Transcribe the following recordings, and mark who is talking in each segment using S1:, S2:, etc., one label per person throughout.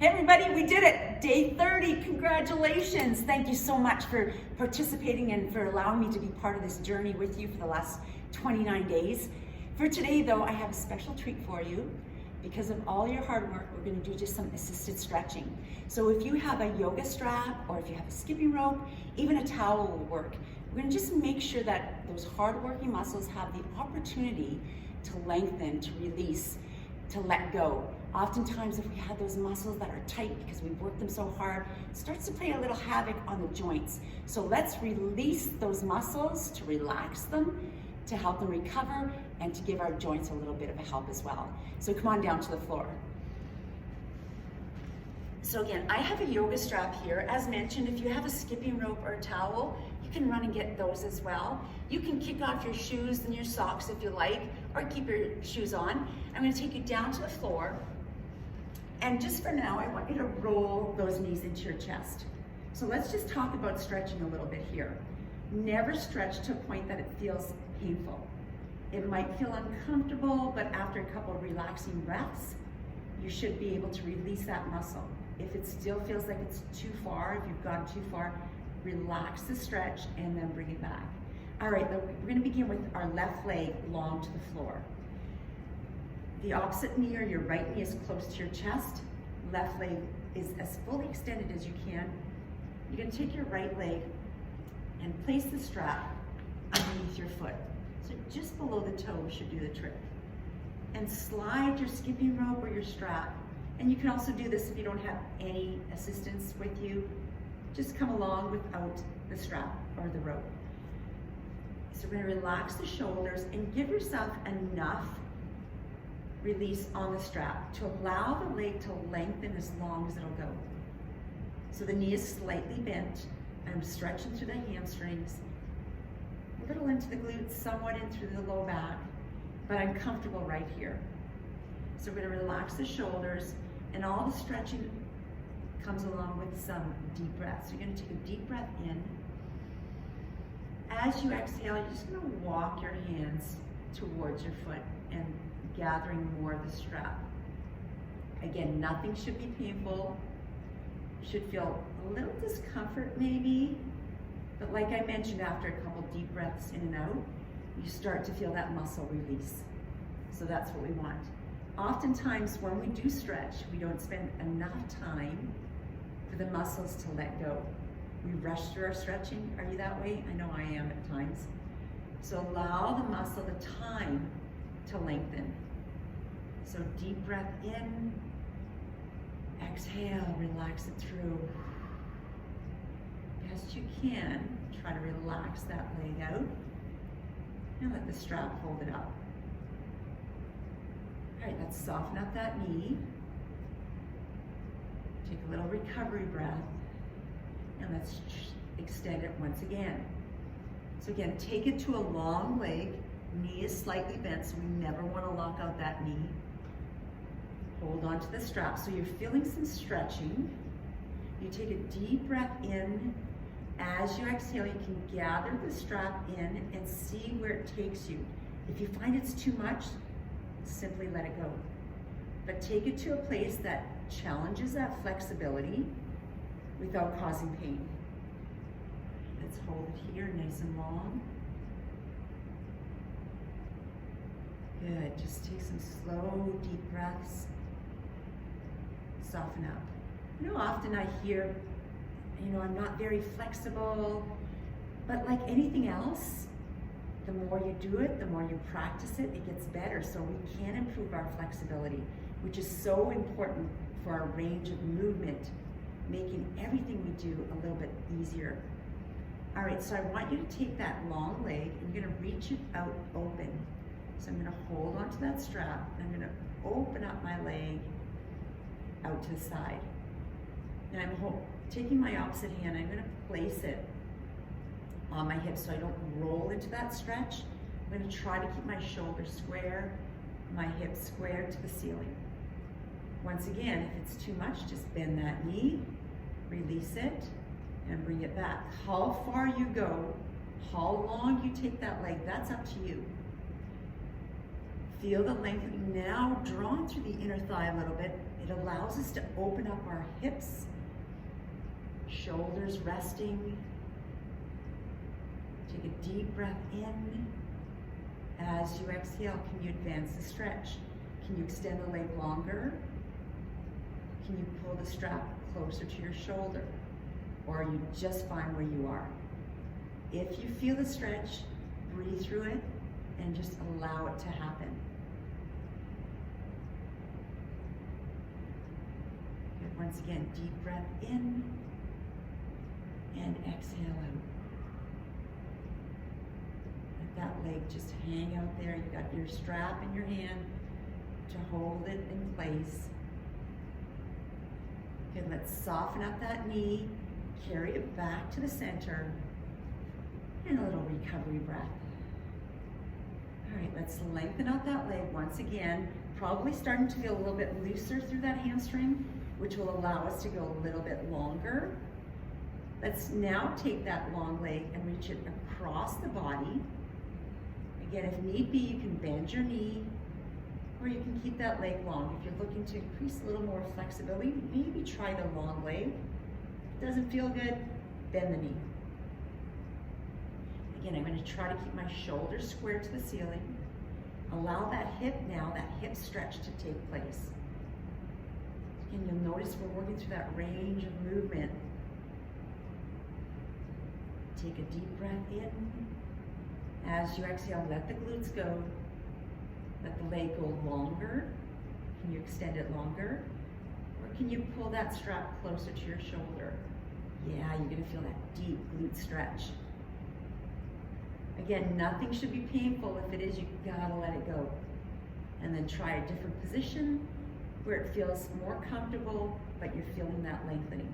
S1: Hey everybody, we did it! Day 30, congratulations! Thank you so much for participating and for allowing me to be part of this journey with you for the last 29 days. For today though, I have a special treat for you. Because of all your hard work, we're going to do just some assisted stretching. So if you have a yoga strap, or if you have a skipping rope, even a towel will work. We're going to just make sure that those hard-working muscles have the opportunity to lengthen, to release, to let go. Oftentimes, if we have those muscles that are tight because we've worked them so hard, it starts to play a little havoc on the joints. So let's release those muscles to relax them, to help them recover, and to give our joints a little bit of a help as well. So come on down to the floor. So again, I have a yoga strap here. As mentioned, if you have a skipping rope or a towel, you can run and get those as well. You can kick off your shoes and your socks if you like, or keep your shoes on. I'm going to take you down to the floor. And just for now, I want you to roll those knees into your chest. So let's just talk about stretching a little bit here. Never stretch to a point that it feels painful. It might feel uncomfortable, but after a couple of relaxing breaths, you should be able to release that muscle. If it still feels like it's too far, if you've gone too far, relax the stretch and then bring it back. All right, we're going to begin with our left leg long to the floor. The opposite knee or your right knee is close to your chest. Left leg is as fully extended as you can. You're going to take your right leg and place the strap underneath your foot. So just below the toe should do the trick. And slide your skipping rope or your strap. And you can also do this if you don't have any assistance with you. Just come along without the strap or the rope. So we're going to relax the shoulders and give yourself enough release on the strap to allow the leg to lengthen as long as it'll go. So the knee is slightly bent. I'm stretching through the hamstrings, a little into the glutes, somewhat in through the low back, but I'm comfortable right here. So we're going to relax the shoulders, and all the stretching comes along with some deep breaths. So you're going to take a deep breath in. As you exhale, you're just going to walk your hands towards your foot and gathering more of the strap. Again, nothing should be painful. You should feel a little discomfort maybe, but like I mentioned, after a couple deep breaths in and out, you start to feel that muscle release. So that's what we want. Oftentimes when we do stretch, we don't spend enough time for the muscles to let go. We rush through our stretching. Are you that way? I know I am at times. So allow the muscle the time to lengthen. So deep breath in, exhale, relax it through. Best you can, try to relax that leg out and let the strap hold it up. All right, let's soften up that knee. Take a little recovery breath and let's extend it once again. So again, take it to a long leg. Knee is slightly bent, so we never want to lock out that knee. Hold on to the strap. So you're feeling some stretching. You take a deep breath in. As you exhale, you can gather the strap in and see where it takes you. If you find it's too much, simply let it go. But take it to a place that challenges that flexibility without causing pain. Let's hold it here nice and long. Good, just take some slow, deep breaths. Soften up. You know, often I hear, I'm not very flexible, but like anything else, the more you do it, the more you practice it, it gets better. So we can improve our flexibility, which is so important for our range of movement, making everything we do a little bit easier. All right, so I want you to take that long leg and you're gonna reach it out open. So I'm gonna hold onto that strap. I'm gonna open up my leg out to the side. And I'm taking my opposite hand, I'm gonna place it on my hips so I don't roll into that stretch. I'm gonna try to keep my shoulders square, my hips square to the ceiling. Once again, if it's too much, just bend that knee, release it, and bring it back. How far you go, how long you take that leg, that's up to you. Feel the lengthening now, drawn through the inner thigh a little bit, It allows us to open up our hips, shoulders resting. Take a deep breath in. As you exhale, can you advance the stretch? Can you extend the leg longer? Can you pull the strap closer to your shoulder? Or are you just fine where you are? If you feel the stretch, breathe through it and just allow it to happen. Good. Once again, deep breath in and exhale out. Let that leg just hang out there. You've got your strap in your hand to hold it in place. Good, let's soften up that knee, carry it back to the center, and a little recovery breath. All right, let's lengthen out that leg once again, probably starting to feel a little bit looser through that hamstring, which will allow us to go a little bit longer. Let's now take that long leg and reach it across the body. Again, if need be, you can bend your knee, or you can keep that leg long. If you're looking to increase a little more flexibility, maybe try the long leg. If it doesn't feel good, bend the knee. Again, I'm going to try to keep my shoulders square to the ceiling. Allow that hip stretch to take place. Again, you'll notice we're working through that range of movement. Take a deep breath in. As you exhale, let the glutes go. Let the leg go longer. Can you extend it longer? Or can you pull that strap closer to your shoulder? Yeah, you're gonna feel that deep glute stretch. Again, nothing should be painful. If it is, you gotta let it go. And then try a different position where it feels more comfortable, but you're feeling that lengthening.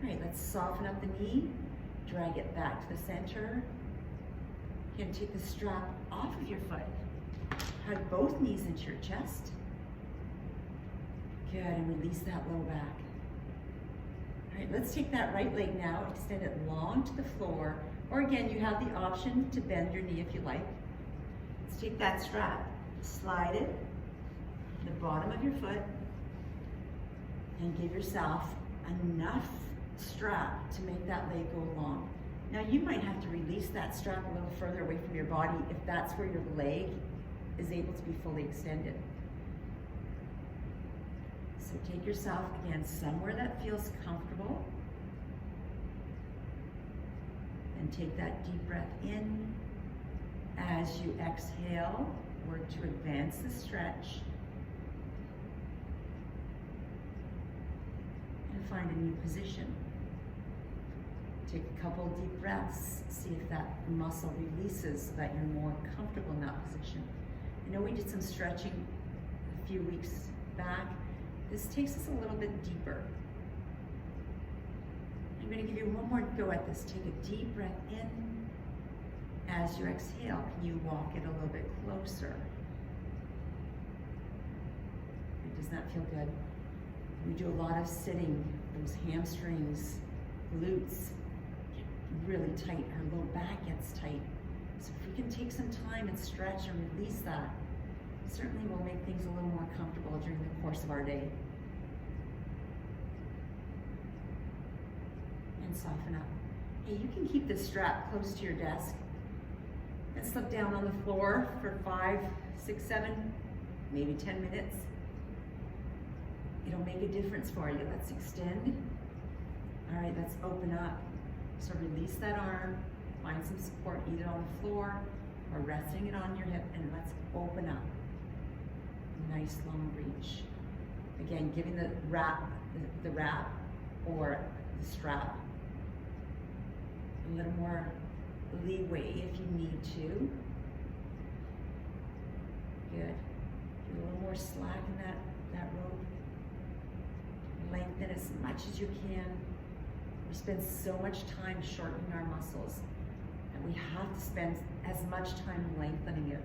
S1: All right, let's soften up the knee, drag it back to the center. Again, take the strap off of your foot. Hug both knees into your chest. Good, and release that low back. All right, let's take that right leg now, extend it long to the floor, or again, you have the option to bend your knee if you like. Let's take that strap, slide it to the bottom of your foot, and give yourself enough strap to make that leg go long. Now you might have to release that strap a little further away from your body if that's where your leg is able to be fully extended. So take yourself again somewhere that feels comfortable, and take that deep breath in. As you exhale, work to advance the stretch and find a new position. Take a couple deep breaths, see if that muscle releases so that you're more comfortable in that position. I know we did some stretching a few weeks back. This takes us a little bit deeper. I'm going to give you one more go at this. Take a deep breath in. As you exhale, can you walk it a little bit closer? Does that feel good? We do a lot of sitting. Those hamstrings, glutes get really tight. Our low back gets tight. So if we can take some time and stretch and release that, certainly will make things a little more comfortable during the course of our day. And soften up. Hey, you can keep this strap close to your desk and slip down on the floor for 5, 6, 7, maybe 10 minutes. It'll make a difference for you. Let's extend. All right, let's open up. So release that arm, find some support either on the floor or resting it on your hip, and let's open up. Nice long reach. Again, giving the wrap or the strap a little more leeway if you need to. Good. Get a little more slack in that rope. Lengthen as much as you can. We spend so much time shortening our muscles, and we have to spend as much time lengthening it.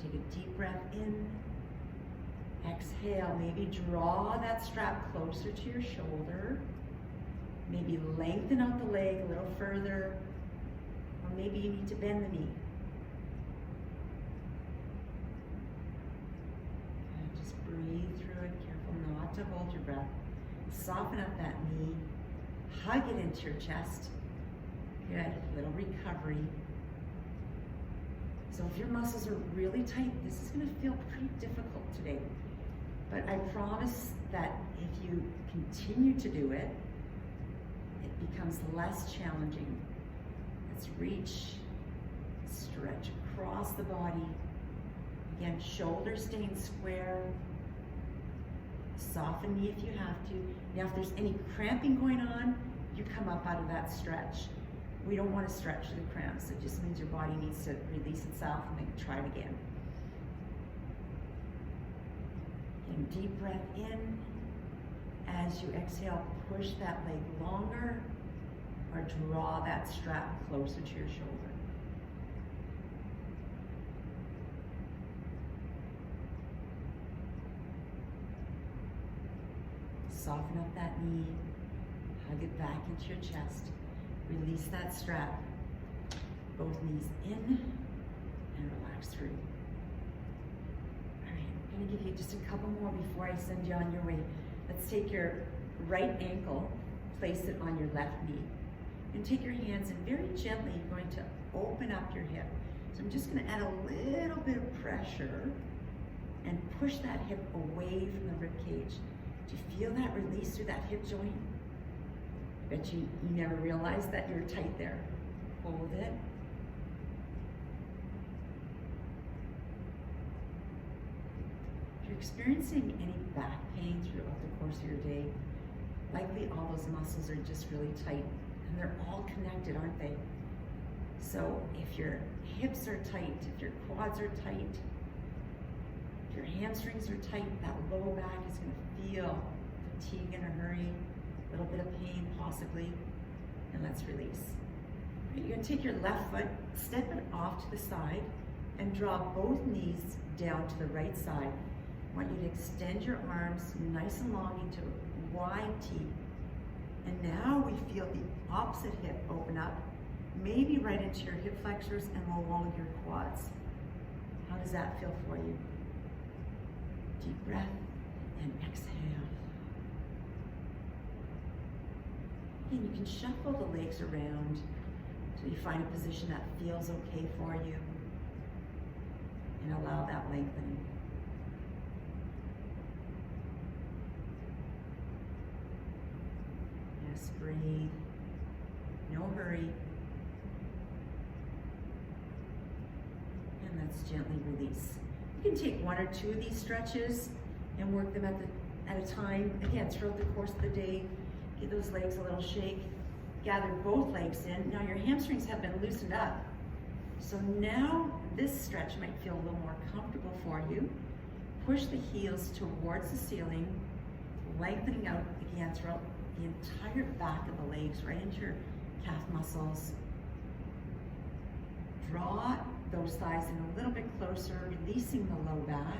S1: Take a deep breath in. Exhale, maybe draw that strap closer to your shoulder. Maybe lengthen out the leg a little further, or maybe you need to bend the knee. to hold your breath. Soften up that knee. Hug it into your chest. Good. Little recovery. So if your muscles are really tight, this is going to feel pretty difficult today. But I promise that if you continue to do it, it becomes less challenging. Let's reach, stretch across the body. Again, shoulders staying square. Soften knee if you have to. Now, if there's any cramping going on, you come up out of that stretch. We don't want to stretch the cramps. It just means your body needs to release itself and then try it again. And deep breath in. As you exhale, push that leg longer or draw that strap closer to your shoulder. Soften up that knee, hug it back into your chest, release that strap, both knees in, and relax through. All right, I'm gonna give you just a couple more before I send you on your way. Let's take your right ankle, place it on your left knee, and take your hands and very gently you're going to open up your hip. So I'm just gonna add a little bit of pressure and push that hip away from the rib cage. Do you feel that release through that hip joint? Bet you never realized that you're tight there. Hold it. If you're experiencing any back pain throughout the course of your day, likely all those muscles are just really tight, and they're all connected, aren't they? So if your hips are tight, if your quads are tight, if your hamstrings are tight, that low back is going to feel fatigue in a hurry, a little bit of pain possibly, and let's release. You're going to take your left foot, step it off to the side, and draw both knees down to the right side. I want you to extend your arms nice and long into a wide T. And now we feel the opposite hip open up, maybe right into your hip flexors and along your quads. How does that feel for you? Deep breath and exhale. And you can shuffle the legs around till you find a position that feels okay for you, and allow that lengthening. Yes, breathe. No hurry. And let's gently release. You can take one or two of these stretches and work them at a time. Again, throughout the course of the day, give those legs a little shake. Gather both legs in. Now your hamstrings have been loosened up. So now this stretch might feel a little more comfortable for you. Push the heels towards the ceiling, lengthening out again throughout the entire back of the legs, right into your calf muscles. Draw those thighs in a little bit closer, releasing the low back.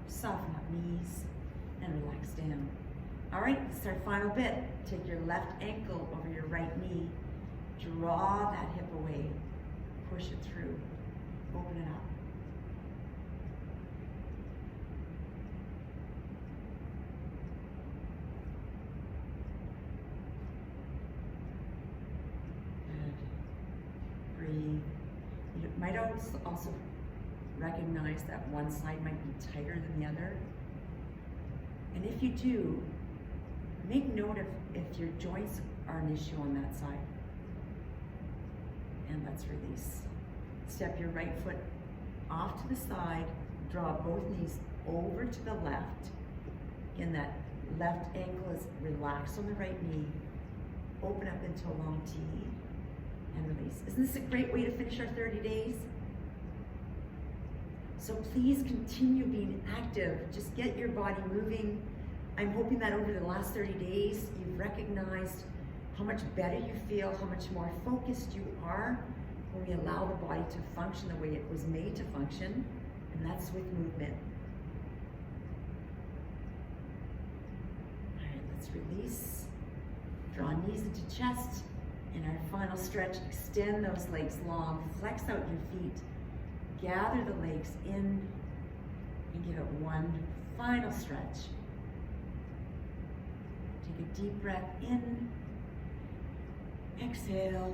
S1: Soften up knees and relax down. All right, this is our final bit. Take your left ankle over your right knee. Draw that hip away. Push it through. Open it up. Good. Breathe. You might also recognize that one side might be tighter than the other. And if you do, make note of if your joints are an issue on that side. And let's release. Step your right foot off to the side, draw both knees over to the left. Again, that left ankle is relaxed on the right knee. Open up into a long T and release. Isn't this a great way to finish our 30 days? So please continue being active. Just get your body moving. I'm hoping that over the last 30 days, you've recognized how much better you feel, how much more focused you are when we allow the body to function the way it was made to function, and that's with movement. All right, let's release. Draw knees into chest In our final stretch, extend those legs long, flex out your feet, gather the legs in, and give it one final stretch. Take a deep breath in, exhale.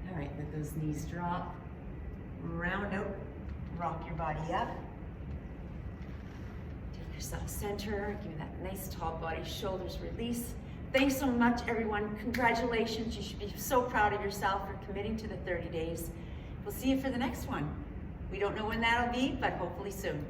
S1: All right, let those knees drop, round out, rock your body up. Take yourself center, give me that nice tall body, shoulders release. Thanks so much, everyone. Congratulations. You should be so proud of yourself for committing to the 30 days. We'll see you for the next one. We don't know when that'll be, but hopefully soon.